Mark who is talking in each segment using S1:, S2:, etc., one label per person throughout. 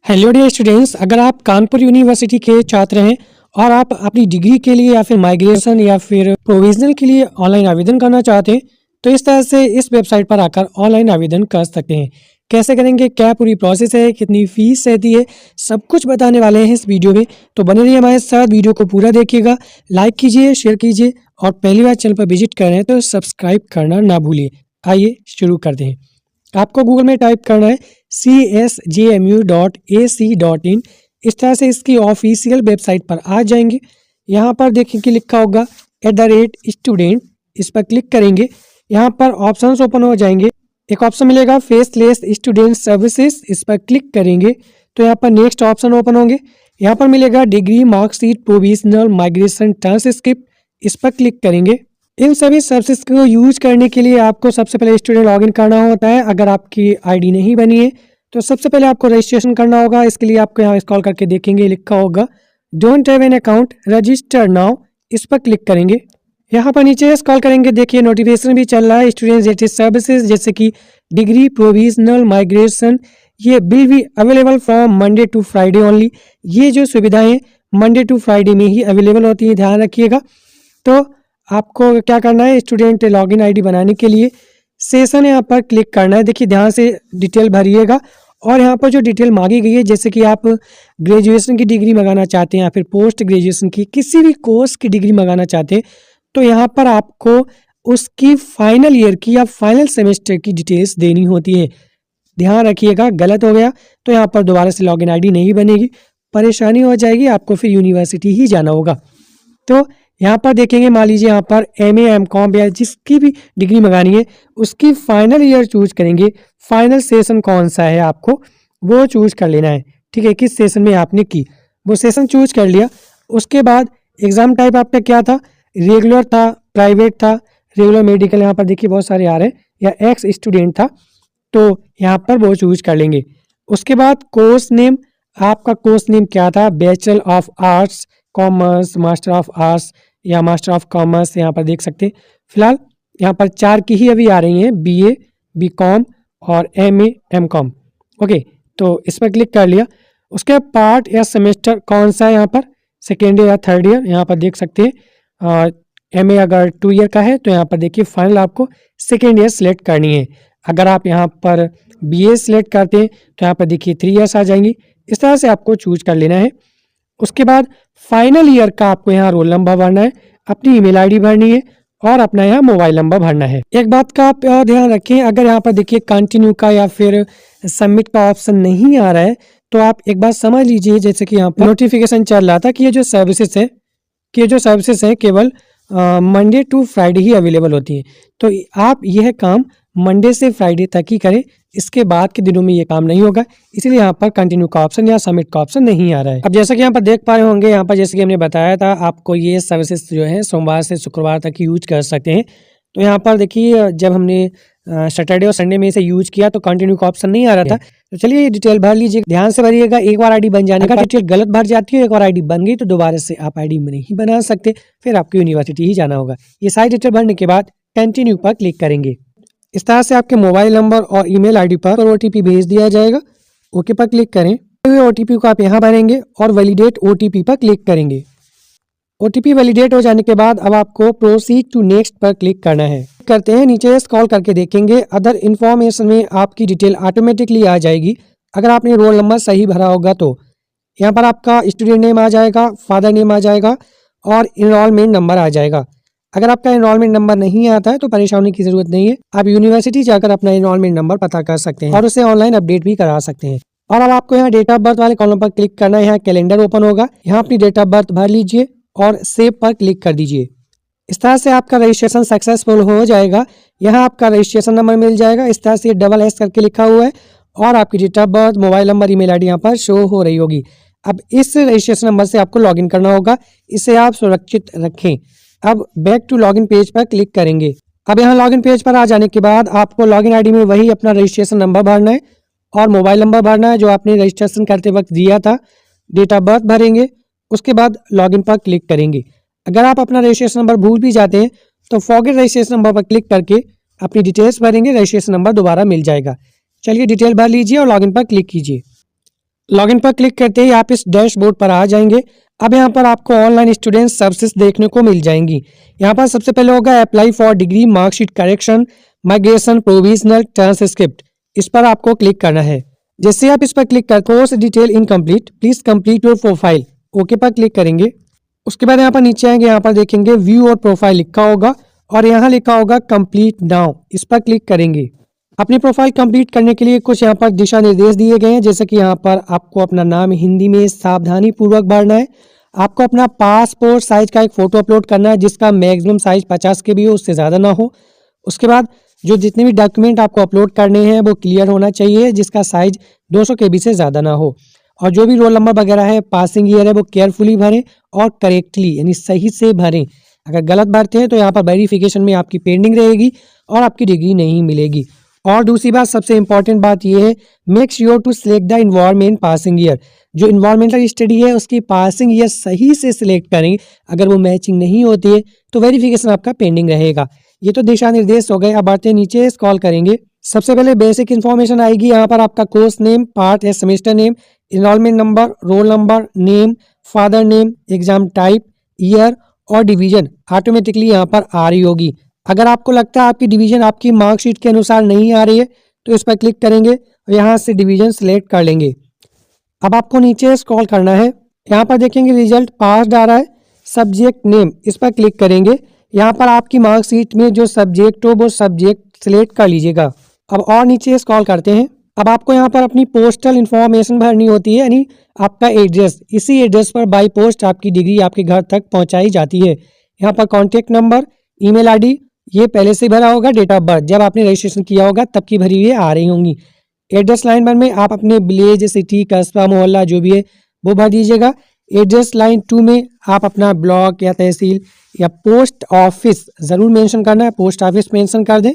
S1: Hello dear students, अगर आप Kanpur university के छात्र हैं और आप अपनी डिग्री के लिए या फिर माइग्रेशन या फिर प्रोविजनल के लिए ऑनलाइन आवेदन करना चाहते हैं तो इस तरह से इस वेबसाइट पर आकर ऑनलाइन आवेदन कर सकते हैं। कैसे करेंगे, क्या पूरी प्रोसेस है, कितनी फीस रहती है, सब कुछ बताने वाले हैं इस वीडियो में। तो बने रहिए हमारे साथ, वीडियो को पूरा देखिएगा, लाइक कीजिए, शेयर कीजिए और पहली बार चैनल पर विजिट कर रहे हैं तो सब्सक्राइब करना ना भूलिए। आइए शुरू करते हैं। आपको गूगल में टाइप करना है csjmu.ac.in। इस तरह से इसकी ऑफिशियल वेबसाइट पर आ जाएंगे। यहाँ पर देखिए कि लिखा होगा @student, इस पर क्लिक करेंगे। यहाँ पर ऑप्शंस ओपन हो जाएंगे। एक ऑप्शन मिलेगा फेसलेस स्टूडेंट सर्विसेज, इस पर क्लिक करेंगे तो यहाँ पर नेक्स्ट ऑप्शन ओपन होंगे। यहाँ पर मिलेगा degree, marksheet, provisional, migration, transcript, इस पर क्लिक करेंगे। इन सभी सर्विसेज को यूज करने के लिए आपको सबसे पहले स्टूडेंट लॉगिन करना होता है। अगर आपकी आईडी नहीं बनी है तो सबसे पहले आपको रजिस्ट्रेशन करना होगा। इसके लिए आपको यहाँ स्क्रॉल करके देखेंगे लिखा होगा don't have an account, register now, इस पर क्लिक करेंगे। यहाँ पर नीचे स्क्रॉल करेंगे, देखिए नोटिफिकेशन भी चल रहा है स्टूडेंट रिलेटेड सर्विसेज जैसे कि डिग्री, प्रोविजनल, माइग्रेशन, ये will be available from Monday to Friday only. ये जो सुविधाएं मंडे टू फ्राइडे में ही अवेलेबल होती है, ध्यान रखिएगा। तो आपको क्या करना है, स्टूडेंट लॉगिन आईडी बनाने के लिए सेशन यहाँ पर क्लिक करना है। देखिए ध्यान से डिटेल भरिएगा और यहाँ पर जो डिटेल मांगी गई है, जैसे कि आप ग्रेजुएशन की डिग्री मंगाना चाहते हैं या फिर पोस्ट ग्रेजुएशन की किसी भी कोर्स की डिग्री मंगाना चाहते हैं तो यहाँ पर आपको उसकी फाइनल ईयर की या फाइनल सेमेस्टर की डिटेल्स देनी होती है। ध्यान रखिएगा, गलत हो गया तो यहाँ पर दोबारा से लॉगिन आईडी नहीं बनेगी, परेशानी हो जाएगी, आपको फिर यूनिवर्सिटी ही जाना होगा। तो यहाँ पर देखेंगे, मान लीजिए यहाँ पर MA, MCOM या जिसकी भी डिग्री मंगानी है उसकी फाइनल ईयर चूज करेंगे। फाइनल सेशन कौन सा है आपको वो चूज कर लेना है, ठीक है। किस सेशन में आपने की वो सेशन चूज कर लिया। उसके बाद एग्जाम टाइप आपका क्या था, रेगुलर था, प्राइवेट था, रेगुलर, मेडिकल, यहाँ पर देखिए बहुत सारे आ रहे हैं, या एक्स स्टूडेंट था तो यहाँ पर वो चूज कर लेंगे। उसके बाद कोर्स नेम, आपका कोर्स नेम क्या था, bachelor of arts, commerce, master of arts या मास्टर ऑफ कॉमर्स, यहाँ पर देख सकते हैं। फिलहाल यहाँ पर 4 की ही अभी आ रही हैं, BA, BCom और MA, MCom। ओके, तो इस पर क्लिक कर लिया। उसके पार्ट या सेमेस्टर कौन सा है, यहाँ पर सेकेंड ईयर या थर्ड ईयर, यहाँ पर देख सकते हैं। MA अगर 2 ईयर का है तो यहाँ पर देखिए फाइनल आपको सेकेंड ईयर सेलेक्ट करनी है। अगर आप यहाँ पर BA सेलेक्ट करते हैं तो यहाँ पर देखिए 3 ईयर्स आ जाएंगी। इस तरह से आपको चूज कर लेना है। उसके बाद फाइनल ईयर का आपको यहाँ रोल नंबर भरना है, अपनी ईमेल आईडी भरनी है और अपना यहाँ मोबाइल नंबर भरना है। एक बात का आप ध्यान रखें, अगर यहाँ पर देखिए कंटिन्यू का या फिर सबमिट का ऑप्शन नहीं आ रहा है तो आप एक बात समझ लीजिए, जैसे कि यहाँ पर नोटिफिकेशन चल रहा था कि ये जो सर्विसेज है केवल मंडे टू फ्राइडे ही अवेलेबल होती हैं। तो आप यह काम मंडे से फ्राइडे तक ही करें, इसके बाद के दिनों में ये काम नहीं होगा, इसीलिए यहाँ पर कंटिन्यू का ऑप्शन या सबमिट का ऑप्शन नहीं आ रहा है। अब जैसा कि यहाँ पर देख पा रहे होंगे, यहाँ पर जैसे कि हमने बताया था आपको ये सर्विसेज जो है सोमवार से शुक्रवार तक यूज कर सकते हैं। तो यहाँ पर देखिए जब हमने सैटरडे और संडे में इसे यूज किया तो कंटिन्यू का ऑप्शन नहीं आ रहा था। तो चलिए डिटेल भर लीजिए, ध्यान से भरिएगा। एक बार आईडी बन जाने का, डिटेल गलत भर जाती है, एक बार आईडी बन गई तो दोबारा से आप आईडी नहीं बना सकते, फिर आपको यूनिवर्सिटी ही जाना होगा। ये सारी डिटेल भरने के बाद कंटिन्यू पर क्लिक करेंगे। इस तरह से आपके मोबाइल नंबर और ईमेल आईडी पर OTP भेज दिया जाएगा। ओके पर क्लिक करें। OTP को आप यहाँ भरेंगे और वैलिडेट OTP पर क्लिक करेंगे। OTP वैलिडेट हो जाने के बाद अब आपको प्रोसीड टू नेक्स्ट पर क्लिक करना है। करते हैं, नीचे स्क्रॉल करके देखेंगे अदर इन्फॉर्मेशन में आपकी डिटेल ऑटोमेटिकली आ जाएगी। अगर आपने रोल नंबर सही भरा होगा तो यहाँ पर आपका स्टूडेंट नेम आ जाएगा, फादर नेम आ जाएगा और इनरोलमेंट नंबर आ जाएगा। अगर आपका इनरोलमेंट नंबर नहीं आता है तो परेशान होने की जरूरत नहीं है, आप यूनिवर्सिटी जाकर अपना इनरोलमेंट नंबर पता कर सकते हैं और उसे ऑनलाइन अपडेट भी करा सकते हैं। और अब आपको यहाँ डेट ऑफ बर्थ वाले कॉलम पर क्लिक करना है। यहाँ कैलेंडर ओपन होगा, यहाँ अपनी डेट ऑफ बर्थ भर लीजिए और सेव पर क्लिक कर दीजिए। इस तरह से आपका रजिस्ट्रेशन सक्सेसफुल हो जाएगा। यहाँ आपका रजिस्ट्रेशन नंबर मिल जाएगा, इस तरह से SS करके लिखा हुआ है और आपकी date of birth, mobile number, email ID यहाँ पर शो हो रही होगी। अब इस रजिस्ट्रेशन नंबर से आपको लॉगिन करना होगा, इसे आप सुरक्षित रखें। अब बैक टू लॉगिन पेज पर क्लिक करेंगे। अब यहाँ लॉगिन पेज पर आ जाने के बाद आपको लॉगिन आईडी में वही अपना रजिस्ट्रेशन नंबर भरना है और मोबाइल नंबर भरना है जो आपने रजिस्ट्रेशन करते वक्त दिया था। डेट ऑफ बर्थ भरेंगे, उसके बाद लॉगिन पर क्लिक करेंगे। अगर आप अपना रजिस्ट्रेशन नंबर भूल भी जाते हैं तो फॉरगेट रजिस्ट्रेशन नंबर पर क्लिक करके अपनी डिटेल्स भरेंगे, रजिस्ट्रेशन नंबर दोबारा मिल जाएगा। चलिए डिटेल भर लीजिए और लॉगिन पर क्लिक कीजिए। लॉगिन पर क्लिक करते ही आप इस डैशबोर्ड पर आ जाएंगे। अब यहाँ पर आपको ऑनलाइन स्टूडेंट सर्विसेज देखने को मिल जाएंगी। यहाँ पर सबसे पहले होगा apply for degree marksheet correction migration provisional transcript, इस पर आपको क्लिक करना है। जैसे आप इस पर क्लिक कर course detail incomplete please complete your profile, okay पर क्लिक करेंगे। उसके बाद यहाँ पर नीचे आएंगे, यहाँ पर देखेंगे व्यू और प्रोफाइल लिखा होगा और यहाँ लिखा होगा कंप्लीट नाउ, इस पर क्लिक करेंगे। अपनी प्रोफाइल कंप्लीट करने के लिए कुछ यहाँ पर दिशा निर्देश दिए गए हैं, जैसे कि यहाँ पर आपको अपना नाम हिंदी में सावधानी पूर्वक भरना है। आपको अपना पासपोर्ट साइज का एक फोटो अपलोड करना है जिसका मैक्सिमम साइज 50 KB हो, उससे ज़्यादा ना हो। उसके बाद जो जितने भी डॉक्यूमेंट आपको अपलोड करने हैं वो क्लियर होना चाहिए जिसका साइज 200 KB से ज़्यादा ना हो। और जो भी रोल नंबर वगैरह है, पासिंग ईयर है, वो केयरफुली भरें और करेक्टली यानी सही से भरें। अगर गलत भरते हैं तो यहाँ पर वेरिफिकेशन में आपकी पेंडिंग रहेगी और आपकी डिग्री नहीं मिलेगी। और दूसरी बात, सबसे इंपॉर्टेंट बात यह है, make sure to select the environment passing year. जो इन्वायरमेंटल स्टडी है उसकी पासिंग ईयर सही से सिलेक्ट करें। अगर वो मैचिंग नहीं होती है तो वेरिफिकेशन आपका पेंडिंग रहेगा। ये तो दिशा निर्देश हो गए। अब बढ़ते नीचे स्क्रॉल करेंगे। सबसे पहले बेसिक इन्फॉर्मेशन आएगी। यहाँ पर आपका कोर्स नेम, पार्ट या semester name, enrolment number, roll number, name, father name, exam type, year और डिवीजन ऑटोमेटिकली यहाँ पर आ रही होगी। अगर आपको लगता है आपकी डिवीजन आपकी मार्कशीट के अनुसार नहीं आ रही है तो इस पर क्लिक करेंगे और यहाँ से डिवीजन सिलेक्ट कर लेंगे। अब आपको नीचे स्क्रॉल करना है। यहाँ पर देखेंगे रिजल्ट पास्ड आ रहा है। सब्जेक्ट नेम, इस पर क्लिक करेंगे। यहाँ पर आपकी मार्कशीट में जो सब्जेक्ट हो वो सब्जेक्ट सिलेक्ट कर लीजिएगा। अब और नीचे स्क्रॉल करते हैं। अब आपको यहाँ पर अपनी पोस्टल इन्फॉर्मेशन भरनी होती है, यानी आपका एड्रेस। इसी एड्रेस पर बाई पोस्ट आपकी डिग्री आपके घर तक पहुँचाई जाती है। यहाँ पर कॉन्टेक्ट नंबर, ईमेल आईडी ये पहले से भरा होगा, डेट ऑफ बर्थ जब आपने रजिस्ट्रेशन किया होगा तब की भरी हुई आ रही होंगी। एड्रेस लाइन 1 में आप अपने विलेज, सिटी, कस्बा, मोहल्ला जो भी है वो भर दीजिएगा। एड्रेस लाइन 2 में आप अपना ब्लॉक या तहसील या पोस्ट ऑफिस ज़रूर मेंशन करना है, पोस्ट ऑफिस मेंशन कर दें।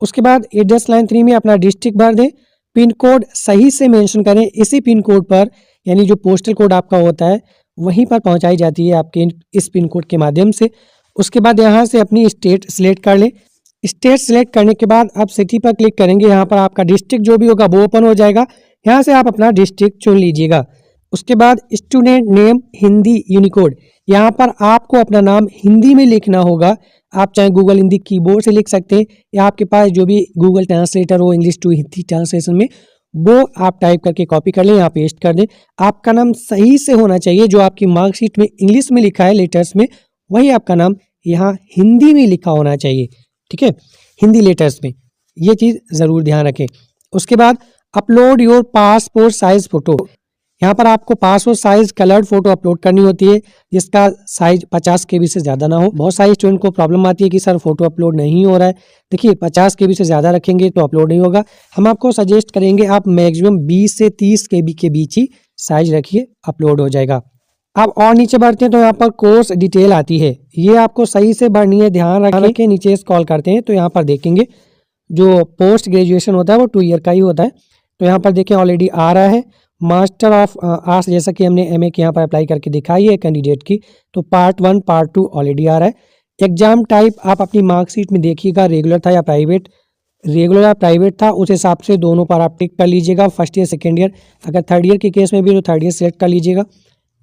S1: उसके बाद एड्रेस लाइन 3 में अपना डिस्ट्रिक्ट भर दें। पिन कोड सही से मेंशन करें। इसी पिन कोड पर यानी जो पोस्टल कोड आपका होता है वहीं पर पहुंचाई जाती है आपके इस पिन कोड के माध्यम से। उसके बाद यहाँ से अपनी स्टेट सिलेक्ट कर लें। स्टेट सिलेक्ट करने के बाद आप सिटी पर क्लिक करेंगे। यहाँ पर आपका डिस्ट्रिक्ट जो भी होगा वो ओपन हो जाएगा। यहाँ से आप अपना डिस्ट्रिक्ट चुन लीजिएगा। उसके बाद स्टूडेंट नेम हिंदी यूनिकोड, यहाँ पर आपको अपना नाम हिंदी में लिखना होगा। आप चाहे गूगल हिंदी कीबोर्ड से लिख सकते हैं या आपके पास जो भी गूगल ट्रांसलेटर हो इंग्लिश टू हिंदी ट्रांसलेशन में, वो आप टाइप करके कॉपी कर लें, यहाँ पेस्ट कर दें। आपका नाम सही से होना चाहिए। जो आपकी मार्कशीट में इंग्लिश में लिखा है लेटर्स में, वही आपका नाम यहाँ हिंदी में लिखा होना चाहिए। ठीक है, हिंदी लेटर्स में, ये चीज़ ज़रूर ध्यान रखें। उसके बाद upload your passport size photo, यहाँ पर आपको passport size coloured photo upload करनी होती है जिसका साइज 50 KB से ज़्यादा ना हो। बहुत सारे स्टूडेंट को प्रॉब्लम आती है कि सर फोटो अपलोड नहीं हो रहा है। देखिए 50 KB से ज़्यादा रखेंगे तो अपलोड नहीं होगा। हम आपको सजेस्ट करेंगे आप मैक्सिमम 20 से 30 KB के बीच ही साइज रखिए, अपलोड हो जाएगा। अब और नीचे बढ़ते हैं तो यहाँ पर कोर्स डिटेल आती है, ये आपको सही से भरनी है, ध्यान रखें। नीचे स्क्रॉल करते हैं तो यहाँ पर देखेंगे जो पोस्ट ग्रेजुएशन होता है वो 2 ईयर का ही होता है। तो यहाँ पर देखें ऑलरेडी आ रहा है मास्टर ऑफ आर्ट्स, जैसा कि हमने एमए के यहाँ पर अप्लाई करके दिखाई है कैंडिडेट की, तो पार्ट 1 पार्ट 2 ऑलरेडी आ रहा है। एग्जाम टाइप आप अपनी मार्कशीट में देखिएगा रेगुलर था या प्राइवेट, रेगुलर या प्राइवेट था उस हिसाब से दोनों पर आप टिक कर लीजिएगा, फर्स्ट ईयर सेकेंड ईयर। अगर थर्ड ईयर के केस में भी तो थर्ड ईयर सेलेक्ट कर लीजिएगा।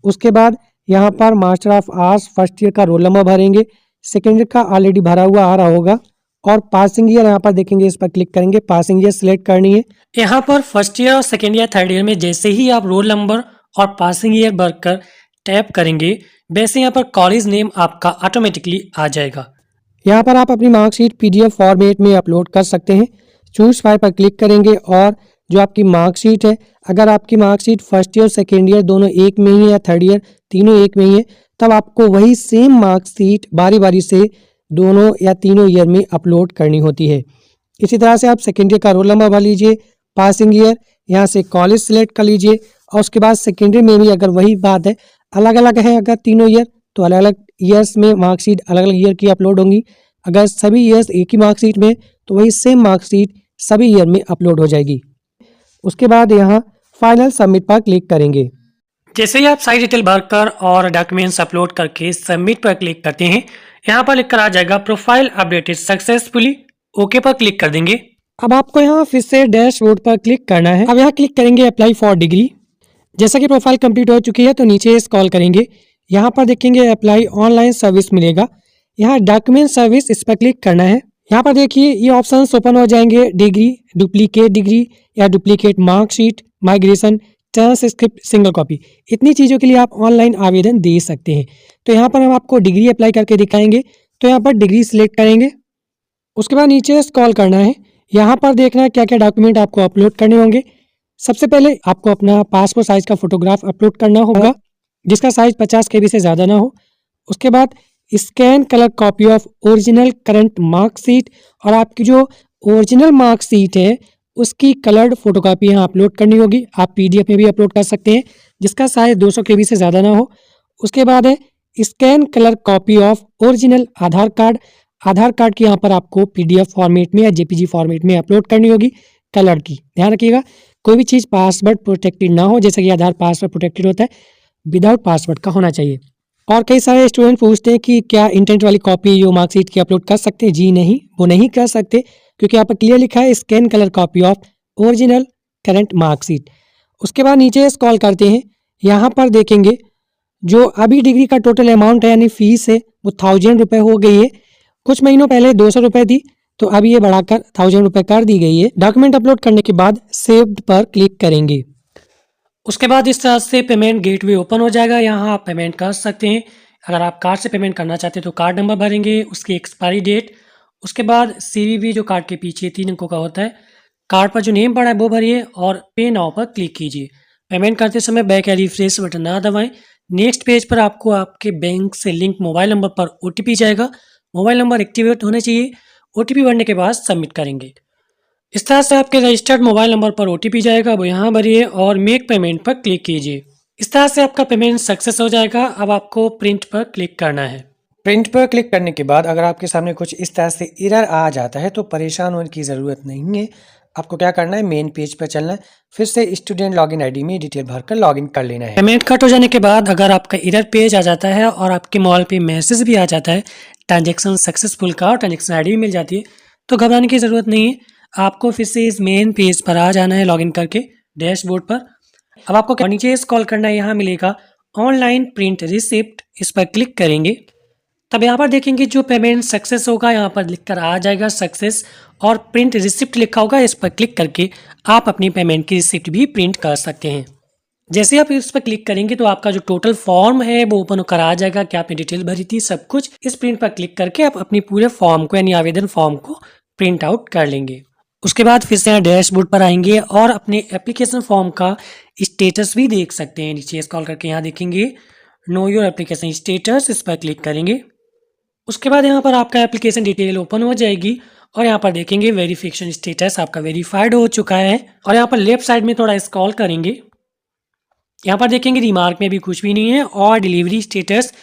S1: उसके बाद यहाँ पर master of arts first year का रोल नंबर भरेंगे, सेकेंड ईयर का ऑलरेडी भरा हुआ आ रहा होगा। और पासिंग ईयर यहाँ पर देखेंगे, इस पर क्लिक करेंगे, पासिंग ईयर सिलेक्ट करनी है।
S2: यहाँ पर फर्स्ट ईयर और सेकेंड ईयर थर्ड ईयर में जैसे ही आप रोल नंबर और पासिंग ईयर भरकर टैप करेंगे वैसे यहाँ पर कॉलेज नेम आपका ऑटोमेटिकली आ जाएगा।
S1: यहाँ पर आप अपनी मार्कशीट PDF फॉर्मेट में अपलोड कर सकते हैं। चूज फाइल पर क्लिक करेंगे और जो आपकी मार्कशीट है, अगर आपकी marksheet first year second year दोनों एक में ही है या थर्ड ईयर तीनों एक में ही है, तब आपको वही सेम मार्कशीट बारी बारी से दोनों या तीनों ईयर में अपलोड करनी होती है। इसी तरह से आप सेकेंड ईयर का रोल नंबर भर लीजिए, पासिंग ईयर, यहाँ से कॉलेज सिलेक्ट कर लीजिए। और उसके बाद सेकेंडरी में भी अगर वही बात है, अलग अलग है अगर तीनों ईयर तो अलग अलग ईयर्स में मार्कशीट अलग अलग ईयर की अपलोड होंगी। अगर सभी ईयर्स एक ही मार्कशीट में तो वही सेम मार्कशीट सभी ईयर में अपलोड हो जाएगी। उसके बाद यहाँ फाइनल सबमिट पर क्लिक करेंगे।
S2: जैसे ही आप सारी डिटेल भरकर और डॉक्यूमेंट्स अपलोड करके सबमिट पर क्लिक करते हैं, यहाँ पर लिखकर आ जाएगा प्रोफाइल अपडेटेड सक्सेसफुली, ओके पर क्लिक कर देंगे।
S1: अब आपको यहाँ फिर से डैशबोर्ड पर क्लिक करना है। अब यहाँ क्लिक करेंगे अप्लाई फॉर डिग्री। जैसा कि प्रोफाइल कंप्लीट हो चुकी है तो नीचे स्क्रॉल करेंगे, यहाँ पर देखेंगे अप्लाई ऑनलाइन सर्विस मिलेगा, यहाँ डॉक्यूमेंट सर्विस इस पर क्लिक करना है। यहाँ पर देखिए ये ऑप्शंस ओपन हो जाएंगे, डिग्री, डुप्लीकेट डिग्री या duplicate marksheet, migration, transcript, single copy, इतनी चीज़ों के लिए आप ऑनलाइन आवेदन दे सकते हैं। तो यहाँ पर हम आपको डिग्री अप्लाई करके दिखाएंगे, तो यहाँ पर डिग्री सिलेक्ट करेंगे, उसके बाद नीचे स्क्रॉल करना है, यहाँ पर देखना है क्या क्या डॉक्यूमेंट आपको अपलोड करने होंगे। सबसे पहले आपको अपना पासपोर्ट साइज का फोटोग्राफ अपलोड करना होगा जिसका साइज 50 KB से ज़्यादा ना हो। उसके बाद scan colour copy of original current marksheet, और आपकी जो ओरिजिनल मार्कशीट है उसकी कलर्ड फोटोकॉपी यहाँ अपलोड करनी होगी। आप PDF में भी अपलोड कर सकते हैं जिसका साइज 200 KB से ज़्यादा ना हो। उसके बाद है scan colour copy of original Aadhaar card, Aadhaar card की यहाँ पर आपको PDF फॉर्मेट में या JPG फॉर्मेट में अपलोड करनी होगी कलर की। ध्यान रखिएगा कोई भी चीज़ पासवर्ड प्रोटेक्टेड ना हो, जैसे कि आधार पासवर्ड प्रोटेक्टेड होता है, विदाउट पासवर्ड का होना चाहिए। और कई सारे स्टूडेंट पूछते हैं कि क्या इंटरनेट वाली कॉपी जो मार्कशीट की अपलोड कर सकते हैं। जी नहीं, वो नहीं कर सकते, क्योंकि यहाँ पर क्लियर लिखा है scan colour copy of original current marksheet. उसके बाद नीचे स्क्रॉल करते हैं, यहाँ पर देखेंगे जो अभी डिग्री का टोटल अमाउंट है यानी फीस है वो 1000 रुपये हो गई है। कुछ महीनों पहले 200 रुपये थी, तो अभी ये बढ़ाकर 1000 रुपये कर दी गई है। डॉक्यूमेंट अपलोड करने के बाद सेव्ड पर क्लिक करेंगे।
S2: उसके बाद इस तरह से पेमेंट गेटवे ओपन हो जाएगा, यहाँ आप पेमेंट कर सकते हैं। अगर आप कार्ड से पेमेंट करना चाहते हैं तो कार्ड नंबर भरेंगे, उसकी एक्सपायरी डेट, उसके बाद CVV जो कार्ड के पीछे 3 अंकों का होता है, कार्ड पर जो नेम पड़ा है वो भरिए और पे नाउ पर क्लिक कीजिए। पेमेंट करते समय बैक या रिफ्रेश बटन ना दबाएं। नेक्स्ट पेज पर आपको आपके बैंक से लिंक मोबाइल नंबर पर OTP जाएगा, मोबाइल नंबर एक्टिवेट होने चाहिए। OTP भरने के बाद सबमिट करेंगे। इस तरह से आपके रजिस्टर्ड मोबाइल नंबर पर OTP जाएगा, वो यहाँ भरिए और मेक पेमेंट पर क्लिक कीजिए। इस तरह से आपका पेमेंट सक्सेस हो जाएगा। अब आपको प्रिंट पर क्लिक करना है।
S1: प्रिंट पर क्लिक करने के बाद अगर आपके सामने कुछ इस तरह से एरर आ जाता है तो परेशान होने की ज़रूरत नहीं है। आपको क्या करना है, मेन पेज पर चलना है, फिर से स्टूडेंट लॉगिन आईडी में डिटेल भरकर लॉगिन कर लेना है।
S2: पेमेंट कट हो जाने के बाद अगर आपका एरर पेज आ जाता है और आपके मोबाइल पे मैसेज भी आ जाता है ट्रांजेक्शन सक्सेसफुल का और ट्रांजेक्शन ID भी मिल जाती है, तो घबराने की ज़रूरत नहीं है। आपको फिर से इस मेन पेज पर आ जाना है लॉगिन करके डैशबोर्ड पर। अब आपको नीचे स्क्रॉल करना है, यहाँ मिलेगा ऑनलाइन प्रिंट रिसिप्ट, इस पर क्लिक करेंगे। तब यहाँ पर देखेंगे जो पेमेंट सक्सेस होगा यहाँ पर लिखकर आ जाएगा सक्सेस, और प्रिंट रिसिप्ट लिखा होगा, इस पर क्लिक करके आप अपनी पेमेंट की रिसिप्ट भी प्रिंट कर सकते हैं। जैसे आप इस पर क्लिक करेंगे तो आपका जो टोटल फॉर्म है वो ओपन होकर आ जाएगा कि आपने डिटेल भरी थी सब कुछ। इस प्रिंट पर क्लिक करके आप अपनी पूरे फॉर्म को यानी आवेदन फॉर्म को प्रिंट आउट कर लेंगे। उसके बाद फिर से यहाँ डैशबोर्ड पर आएंगे और अपने एप्लीकेशन फॉर्म का स्टेटस भी देख सकते हैं। नीचे स्क्रॉल करके यहाँ देखेंगे नो योर एप्लीकेशन स्टेटस, इस पर क्लिक करेंगे। उसके बाद यहाँ पर आपका एप्लीकेशन डिटेल ओपन हो जाएगी और यहाँ पर देखेंगे वेरिफिकेशन स्टेटस आपका वेरीफाइड हो चुका है। और यहाँ पर लेफ्ट साइड में थोड़ा स्क्रॉल करेंगे, यहाँ पर देखेंगे रिमार्क में भी कुछ भी नहीं है और डिलीवरी स्टेटस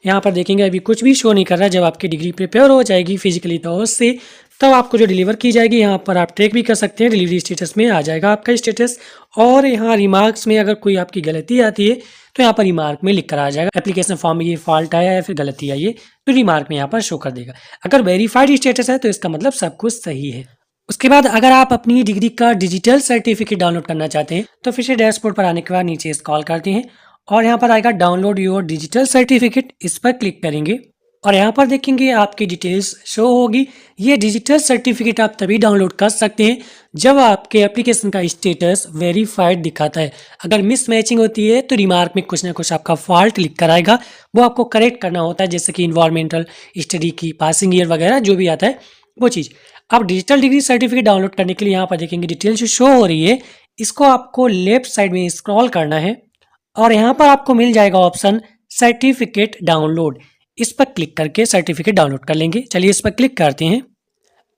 S2: यहाँ पर देखेंगे अभी कुछ भी शो नहीं कर रहा। जब आपकी डिग्री प्रिपेयर हो जाएगी फिजिकली तौर से तब आपको जो डिलीवर की जाएगी यहाँ पर आप ट्रैक भी कर सकते हैं, डिलीवरी स्टेटस में आ जाएगा आपका स्टेटस। और यहाँ रिमार्क्स में अगर कोई आपकी गलती आती है तो यहाँ पर रिमार्क में लिख कर आ जाएगा एप्लीकेशन फॉर्म में ये फॉल्ट आया या फिर गलती आई है, तो रिमार्क में यहाँ पर शो कर देगा। अगर वेरीफाइड स्टेटस है तो इसका मतलब सब कुछ सही है। उसके बाद अगर आप अपनी डिग्री का डिजिटल सर्टिफिकेट डाउनलोड करना चाहते हैं तो फिर से डैशबोर्ड पर आने के बाद नीचे स्क्रॉल करते हैं और यहाँ पर आएगा डाउनलोड योर डिजिटल सर्टिफिकेट, इस पर क्लिक करेंगे और यहाँ पर देखेंगे आपकी डिटेल्स शो होगी। ये डिजिटल सर्टिफिकेट आप तभी डाउनलोड कर सकते हैं जब आपके एप्लीकेशन का स्टेटस वेरीफाइड दिखाता है। अगर मिस मैचिंग होती है तो रिमार्क में कुछ ना कुछ आपका फॉल्ट लिख कर आएगा, वो आपको करेक्ट करना होता है, जैसे कि इन्वायरमेंटल स्टडी की पासिंग ईयर वगैरह जो भी आता है वो चीज़। अब डिजिटल डिग्री सर्टिफिकेट डाउनलोड करने के लिए यहाँ पर देखेंगे डिटेल जो शो हो रही है, इसको आपको लेफ्ट साइड में स्क्रॉल करना है और यहाँ पर आपको मिल जाएगा ऑप्शन सर्टिफिकेट डाउनलोड, इस पर क्लिक करके सर्टिफिकेट डाउनलोड कर लेंगे। चलिए इस पर क्लिक करते हैं।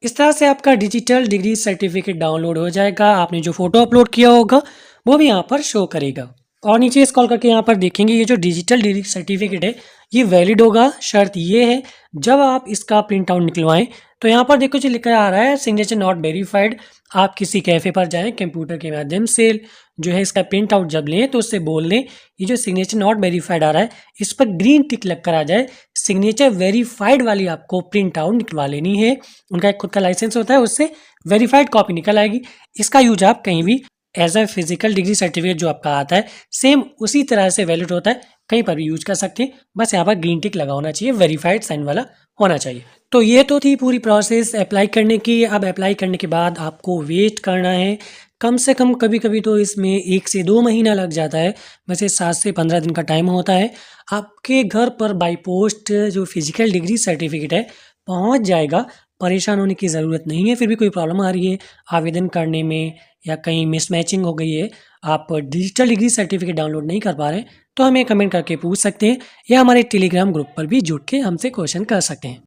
S2: इस तरह से आपका डिजिटल डिग्री सर्टिफिकेट डाउनलोड हो जाएगा। आपने जो फोटो अपलोड किया होगा वो भी यहाँ पर शो करेगा और नीचे स्क्रॉल करके यहाँ पर देखेंगे ये जो डिजिटल डिग्री सर्टिफिकेट है ये वैलिड होगा। शर्त ये है जब आप इसका प्रिंट आउट निकलवाएं तो यहाँ पर देखो जो लिखा आ रहा है सिग्नेचर नॉट वेरीफाइड। आप किसी कैफ़े पर जाएं कंप्यूटर के माध्यम से जो है इसका प्रिंट आउट जब लें तो उससे बोल लें ये जो सिग्नेचर नॉट वेरीफाइड आ रहा है इस पर ग्रीन टिक लग कर आ जाए, सिग्नेचर वेरीफाइड वाली आपको प्रिंट आउट निकलवा लेनी है। उनका एक खुद का लाइसेंस होता है, उससे वेरीफाइड कॉपी निकल आएगी। इसका यूज आप कहीं भी as a physical degree certificate जो आपका आता है सेम उसी तरह से वैलिड होता है, कहीं पर भी यूज कर सकते हैं। बस यहाँ पर ग्रीन टिक लगा होना चाहिए, वेरीफाइड साइन वाला होना चाहिए। तो ये तो थी पूरी प्रोसेस अप्लाई करने की। अब अप्लाई करने के बाद आपको वेट करना है कम से कम, कभी कभी तो इसमें 1 से 2 महीना लग जाता है, वैसे 7 से 15 दिन का टाइम होता है। आपके घर पर बाई पोस्ट जो फिजिकल डिग्री सर्टिफिकेट है पहुंच जाएगा। परेशान होने की ज़रूरत नहीं है। फिर भी कोई प्रॉब्लम आ रही है आवेदन करने में या कहीं मिसमैचिंग हो गई है, आप डिजिटल डिग्री सर्टिफिकेट डाउनलोड नहीं कर पा रहे हैं, तो हमें कमेंट करके पूछ सकते हैं या हमारे टेलीग्राम ग्रुप पर भी जुड़ के हमसे क्वेश्चन कर सकते हैं।